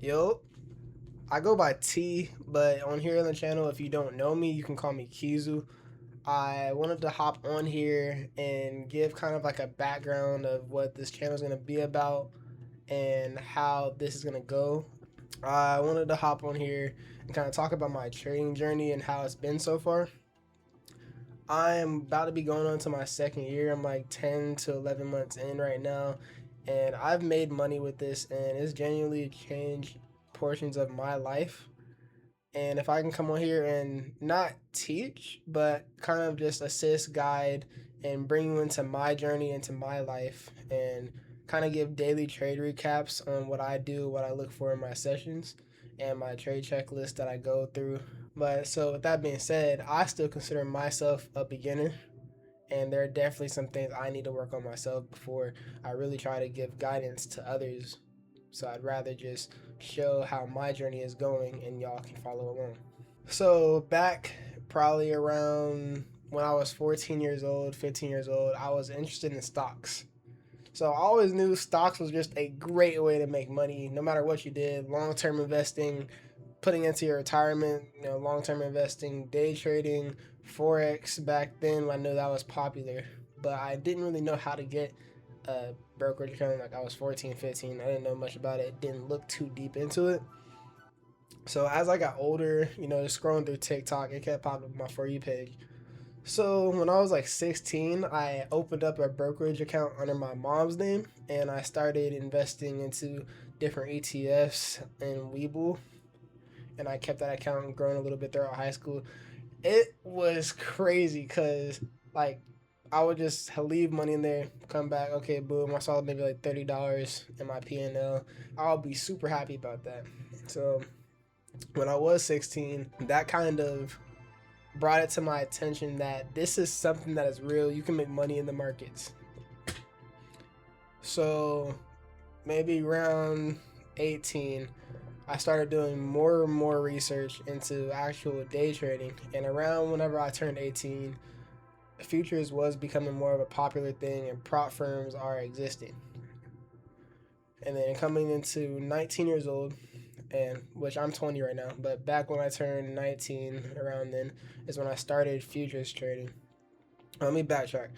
Yo, I go by T, but on here on the channel, if you don't know me, you can call me Kizu. I wanted to hop on here and give kind of like a background of what this channel is going to be about and how this is going to go. I wanted to hop on here and kind of talk about my trading journey and how it's been so far. I am about to be going on to my second year. I'm like 10 to 11 months in right now, and I've made money with this, and it's genuinely changed portions of my life. And if I can come on here and not teach, but kind of just assist, guide, and bring you into my journey, into my life, and kind of give daily trade recaps on what I do, what I look for in my sessions, and my trade checklist that I go through. But so, with that being said, I still consider myself a beginner, and there are definitely some things I need to work on myself before I really try to give guidance to others. So I'd rather just show how my journey is going and y'all can follow along. So back probably around when I was 14 years old, 15 years old, I was interested in stocks. So I always knew stocks was just a great way to make money no matter what you did. Long-term investing, putting into your retirement, long-term investing, day trading, forex. Back then I knew that was popular, but I didn't really know how to get a brokerage account. Like, I was 14, 15. I didn't know much about it. Didn't look too deep into it. So as I got older, just scrolling through TikTok, it kept popping up on my For You page. So when I was like 16, I opened up a brokerage account under my mom's name, and I started investing into different ETFs and Webull, and I kept that account growing a little bit throughout high school. It was crazy because, like, I would just leave money in there, come back, okay, boom, I saw maybe like $30 in my P&L. I'll be super happy about that. So when I was 16, that kind of brought it to my attention that this is something that is real. You can make money in the markets. So maybe around 18, I started doing more and more research into actual day trading. And around whenever I turned 18, futures was becoming more of a popular thing and prop firms are existing. And then coming into 19 years old, and which I'm 20 right now, but back when I turned 19, around then is when I started futures trading. Let me backtrack.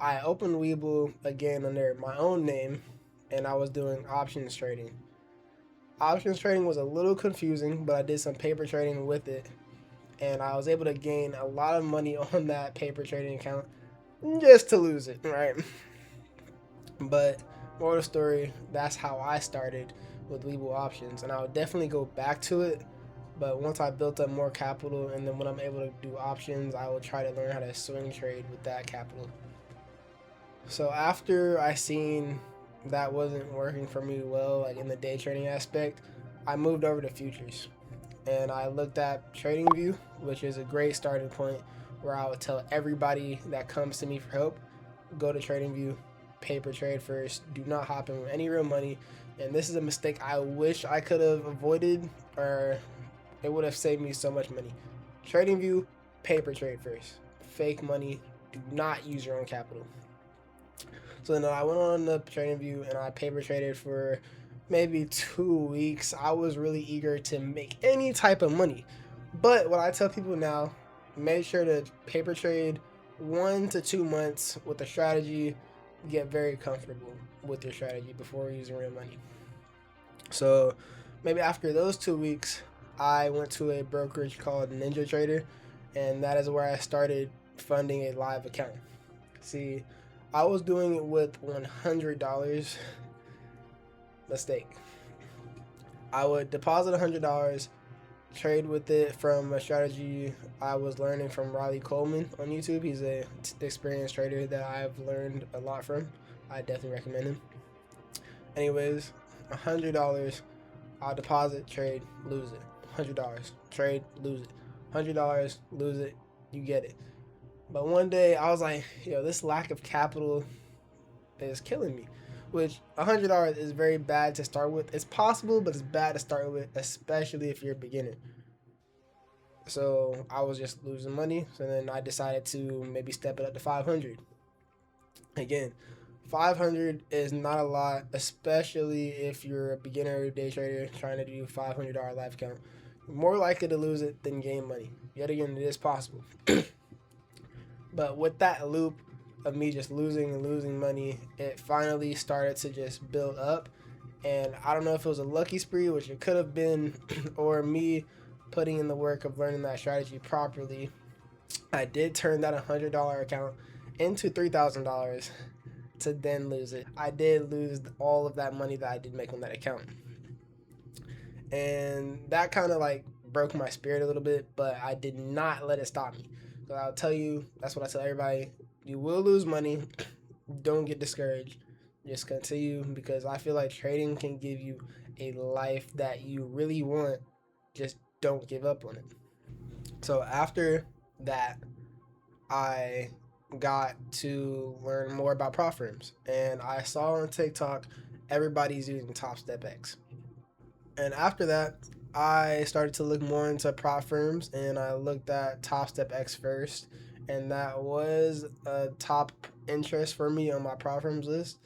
I opened Webull again under my own name, and I was doing options trading. Options trading was a little confusing, but I did some paper trading with it, and I was able to gain a lot of money on that paper trading account just to lose it, right? But moral of the story, that's how I started with Webull options, and I would definitely go back to it. But once I built up more capital, and then when I'm able to do options, I will try to learn how to swing trade with that capital. So after I seen that wasn't working for me well, like in the day trading aspect, I moved over to futures. And I looked at TradingView, which is a great starting point where I would tell everybody that comes to me for help, go to TradingView, paper trade first, do not hop in with any real money. And this is a mistake I wish I could have avoided, or it would have saved me so much money. TradingView, paper trade first. Fake money, do not use your own capital. So then I went on the TradingView and I paper traded for maybe 2 weeks. I was really eager to make any type of money. But what I tell people now, make sure to paper trade 1 to 2 months with a strategy. Get very comfortable with your strategy before using real money. So maybe after those 2 weeks, I went to a brokerage called NinjaTrader, and that is where I started funding a live account. See, I was doing it with $100. Mistake. I would deposit $100, trade with it from a strategy I was learning from Riley Coleman on YouTube. He's a experienced trader that I've learned a lot from. I definitely recommend him. Anyways, $100, I'll deposit, trade, lose it. $100, trade, lose it. $100, lose it, you get it. But one day I was like, this lack of capital is killing me. Which $100 is very bad to start with. It's possible, but it's bad to start with, especially if you're a beginner. So I was just losing money. So then I decided to maybe step it up to 500. Again, 500 is not a lot, especially if you're a beginner day trader trying to do $500 live count. You're more likely to lose it than gain money. Yet again, it is possible. But with that loop of me just losing and losing money, it finally started to just build up. And I don't know if it was a lucky spree, which it could have been, or me putting in the work of learning that strategy properly. I did turn that $100 account into $3,000 to then lose it. I did lose all of that money that I did make on that account. And that kind of like broke my spirit a little bit, but I did not let it stop me. So I'll tell you, that's what I tell everybody. You will lose money. Don't get discouraged. Just continue, because I feel like trading can give you a life that you really want. Just don't give up on it. So after that, I got to learn more about prop firms, and I saw on TikTok everybody's using Top Step X. And after that, I started to look more into prop firms, and I looked at Top Step X first, and that was a top interest for me on my prop firms list.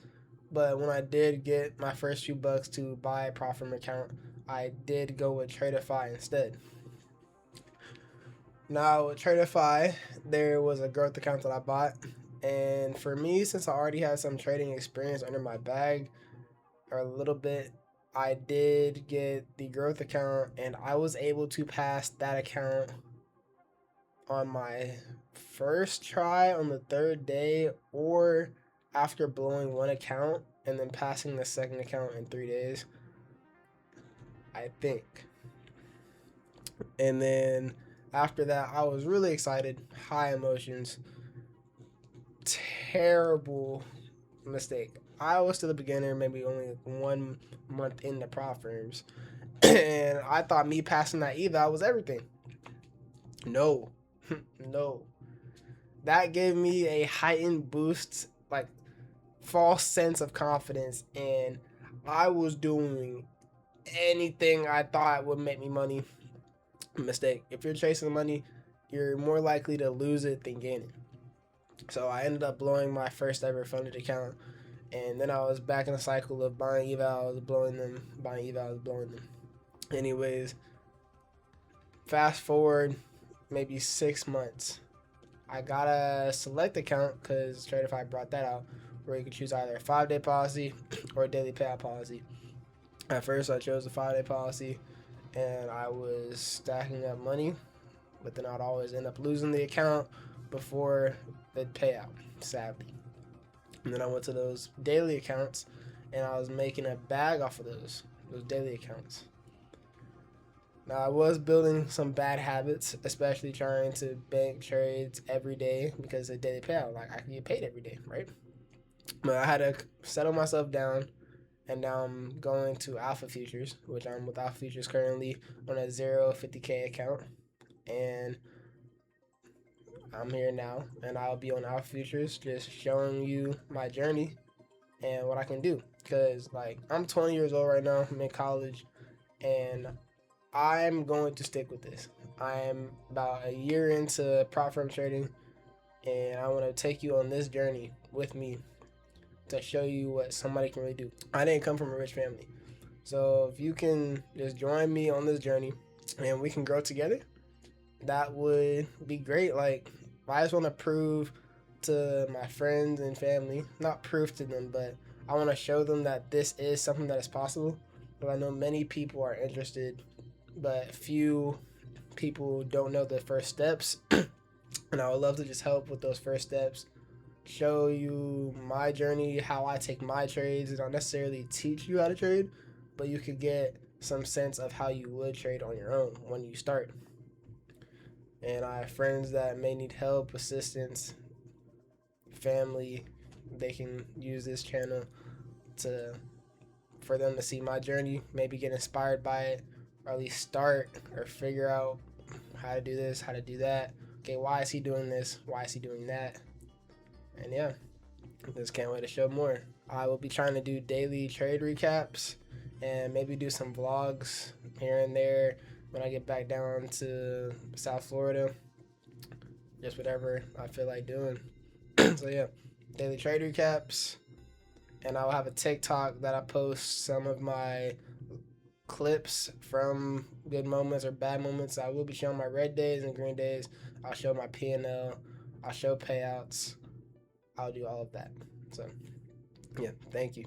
But when I did get my first few bucks to buy a prop firm account, I did go with Tradeify instead. Now with Tradeify, there was a growth account that I bought, and for me, since I already had some trading experience under my bag, or a little bit, I did get the growth account, and I was able to pass that account on my first try on the third day, or after blowing one account and then passing the second account in 3 days, I think. And then after that, I was really excited, high emotions. Terrible mistake. I was still a beginner, maybe only 1 month in the prop firms, and I thought me passing that eval was everything. No, no. That gave me a heightened boost, like false sense of confidence, and I was doing anything I thought would make me money. Mistake. If you're chasing money, you're more likely to lose it than gain it. So I ended up blowing my first ever funded account, and then I was back in the cycle of buying evals, blowing them, buying evals, blowing them. Anyways, fast forward maybe 6 months. I got a select account because Tradeify brought that out, where you could choose either a 5-day policy or a daily payout policy. At first, I chose the 5-day policy, and I was stacking up money, but then I'd always end up losing the account before the payout, sadly. And then I went to those daily accounts, and I was making a bag off of those daily accounts. Now, I was building some bad habits, especially trying to bank trades every day because of daily payout. Like, I can get paid every day, right? But I had to settle myself down, and now I'm going to Alpha Futures, which I'm with Alpha Futures currently on a 50K account. And I'm here now, and I'll be on Alpha Futures just showing you my journey and what I can do. Because, like, I'm 20 years old right now, I'm in college, and I'm going to stick with this. I'm about a year into prop firm trading, and I want to take you on this journey with me to show you what somebody can really do. I didn't come from a rich family, so if you can just join me on this journey and we can grow together, that would be great. Like, I just want to prove to my friends and family, not prove to them, but I want to show them that this is something that is possible. But I know many people are interested, but few people don't know the first steps. And I would love to just help with those first steps, show you my journey, how I take my trades. Not necessarily teach you how to trade, but you could get some sense of how you would trade on your own when you start. And I have friends that may need help, assistance, family. They can use this channel for them to see my journey, maybe get inspired by it, or at least start or figure out how to do this, how to do that. Okay, why is he doing this? Why is he doing that? And yeah, just can't wait to show more. I will be trying to do daily trade recaps and maybe do some vlogs here and there when I get back down to South Florida. Just whatever I feel like doing. So yeah, daily trade recaps, and I'll have a TikTok that I post some of my clips from good moments or bad moments. I will be showing my red days and green days. I'll show my P&L. I'll show payouts. I'll do all of that. So, yeah, thank you.